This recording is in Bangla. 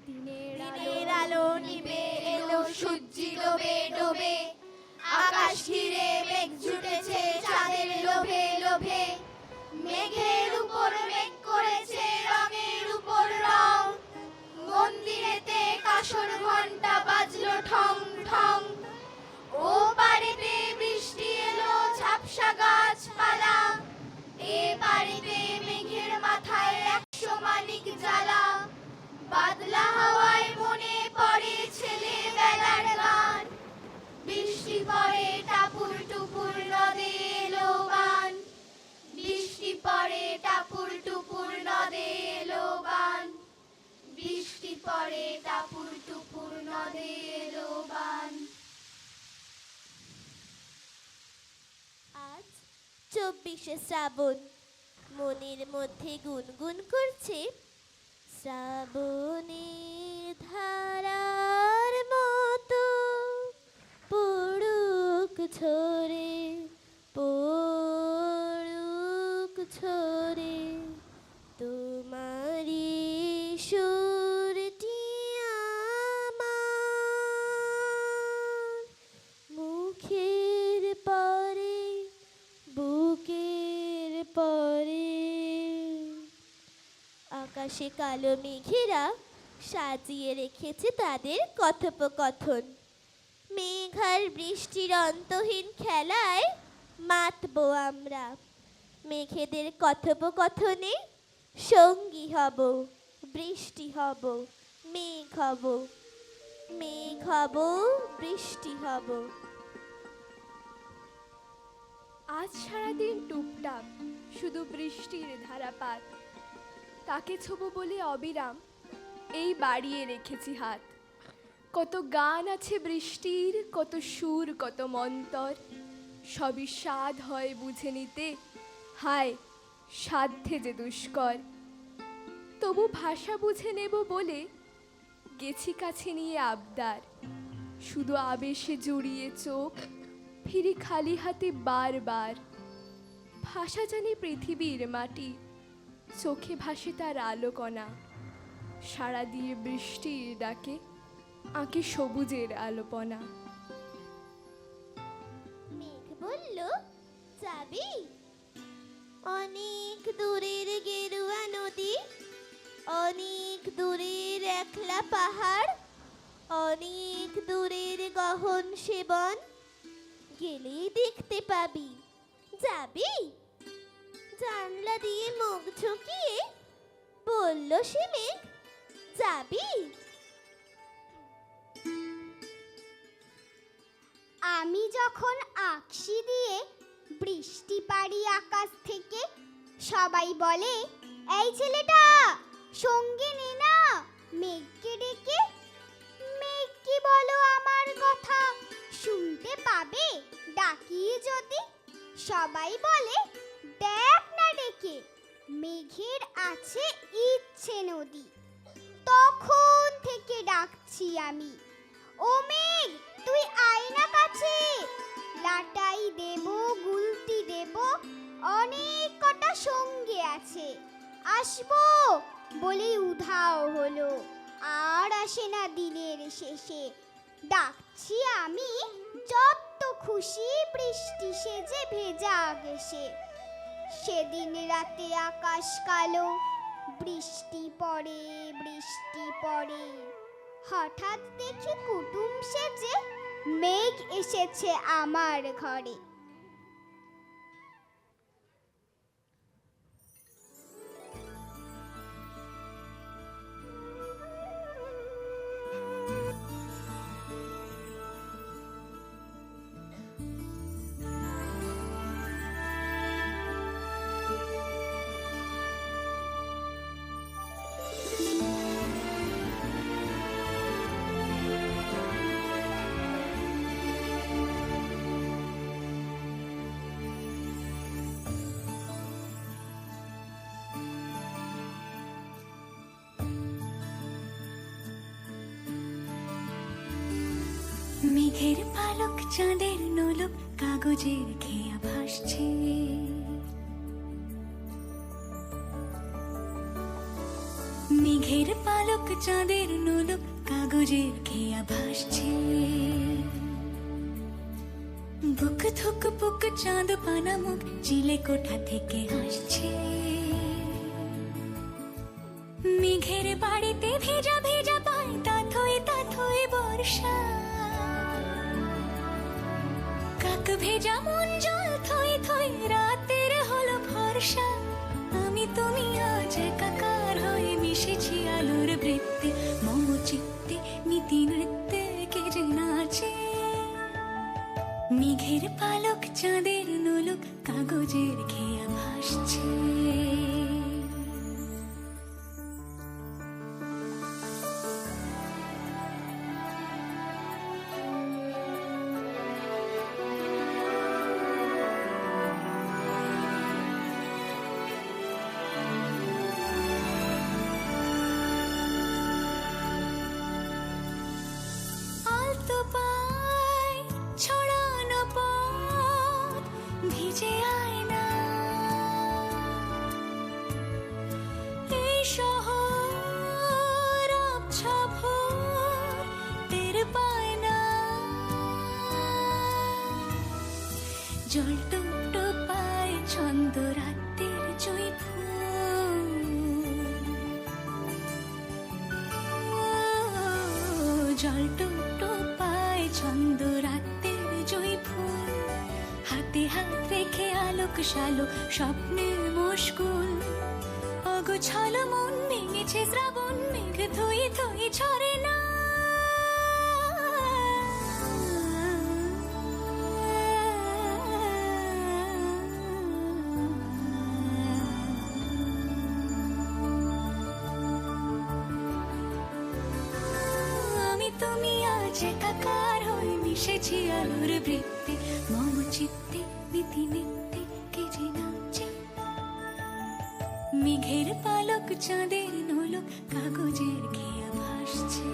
দিনের আলো নিবে এলো সূর্যি ডোবে ডোবে, আকাশ ঘিরে মেঘ জুটেছে চাঁদের লোভে লোভে, মেঘের উপর মেঘ করেছে রঙের উপর রং, মন্দিরেতে কাসর ঘন্টা বাজলো ঠং ঠং, ও পারেতে বৃষ্টি এলো ঝাপসা গাছপালা, এ পারেতে মেঘের মাথায় 100 মানিক জ্বালা, বাদলা হাওয়ায় মনে পড়ে ছেলেবেলার গান, বৃষ্টি পড়ে টাপুর টুপুর নদে এলো বান, বৃষ্টি পড়ে টাপুর টুপুর নদে এলো বান, বৃষ্টি পড়ে টাপুর টুপুর নদে এলো বান। আজ 24শে শ্রাবণ, মনের মধ্যে গুনগুন করছে শ্রাবণের ধারার মতো পড়ুক ঝরে, পড়ুক ঝরে তোমারি সুরটি আমার মুখের পরে বুকের পরে। আকাশে কালো মেঘেরা সাজিয়ে রেখেছে তাদের কথোপকথন, মেঘ আর বৃষ্টির অন্তহীন খেলায় মাতবো আমরা। মেঘেদের কথোপকথনে সঙ্গী হব, বৃষ্টি হব, মেঘ হব, মেঘ হব, বৃষ্টি হব। আজ সারাদিন টুপটাপ শুধু বৃষ্টির ধারাপাত, তাকে ছোবো বলে অবিরাম এই বাড়িয়ে রেখেছি হাত। কত গান আছে বৃষ্টির, কত সুর, কত মন্তর, সবই স্বাদ হয় বুঝে নিতে, হায় সাধ্যে যে দুষ্কর। তবু ভাষা বুঝে নেব বলে গেছি কাছে নিয়ে আবদার, শুধু আবেশে জুড়িয়ে চোখ ফিরি খালি হাতে বারবার। ভাষা জানি পৃথিবীর মাটি, চোখে ভাসে তার আলোকণা, সাড়া দিয়ে বৃষ্টির ডাকে আঁকে সবুজের আলোপনা। মেঘ বলল, যাবি? অনেক দূরের গেরুয়া নদী, অনেক দূরের একলা পাহাড়, অনেক দূরের গহন সেবন, গেলেই দেখতে পাবি। যাবি? জানলা দিয়ে মুখ ঝুঁকিয়ে বলল সে মেঘ, যাবি? আমি যখন আকশি দিয়ে বৃষ্টি পারি আকাশ থেকে, সবাই বলে, এই ছেলেটা সঙ্গে নে না মেঘকে ডেকে। মেঘ কি বলো আমার কথা শুনতে পাবে ডাকিয়ে যদি? সবাই বলে, দেখ না ডেকে মেঘের আছে ইচ্ছে নদী। তখন থেকে ডাকছি আমি, ও মেঘ তুই আয় না কাছে, লাটাই দেব গুলতি দেব, অনেক কটা সঙ্গে আছে, আসবো বলেই উধাও হলো, আর আসে না দিনের শেষে। ডাকছি আমি যত খুশি বৃষ্টি সেজে ভেজা গেছে। সেদিন রাতে আকাশ কালো, বৃষ্টি পড়ে বৃষ্টি পড়ে, হঠাৎ দেখি কুটুম সেজে মেঘ এসেছে আমার ঘরে। মেঘের পালক চাঁদের নোলক কাগজের খেয়া ভাসছে, মেঘের মেঘের পালক চাঁদের নোলক কাগজের খেয়া ভাসছে, বুক থুক পুক চাঁদ পানা মুখ চিলে কোঠা থেকে হাসছে। মেঘের বাড়িতে ভেজা ভেজা পায় তাথই বর্ষা, কাক ভেজা মন জল থই থই রাতের হলো ভরসা। আমি তুমি আজ একাকার হয়ে মিশেছি আলোর বৃত্তে, মম চিত্তে নীতি নৃত্যে কে যে নাচে। মেঘের পালক চাঁদের নোলক কাগজের খেয়া ভাসছে। আলতো পায় ছড়ানো পথ ভিজে আয়না, এই শহর আবছা ভোর টের পায় না। জল টুকটো পায় ছন্দ রাতের জয় ফুল, জল টুকটো পায় ছন্দ রাতের জয় ফুল। হাতে হাত রেখে আলোক শালোক স্বপ্নে মশগুল, অগোছালো মন ভেঙেছে শ্রাবণ মেঘ থই থই ঝরে না। আমি তুমি আজ একাকার হয়ে মিশেছি আলোর বৃত্তে, মম চিত্তে নীতি নিত্যে কে যে নাচে। মেঘের পালক চাঁদের নোলক কাগজের খেয়া ভাসছে।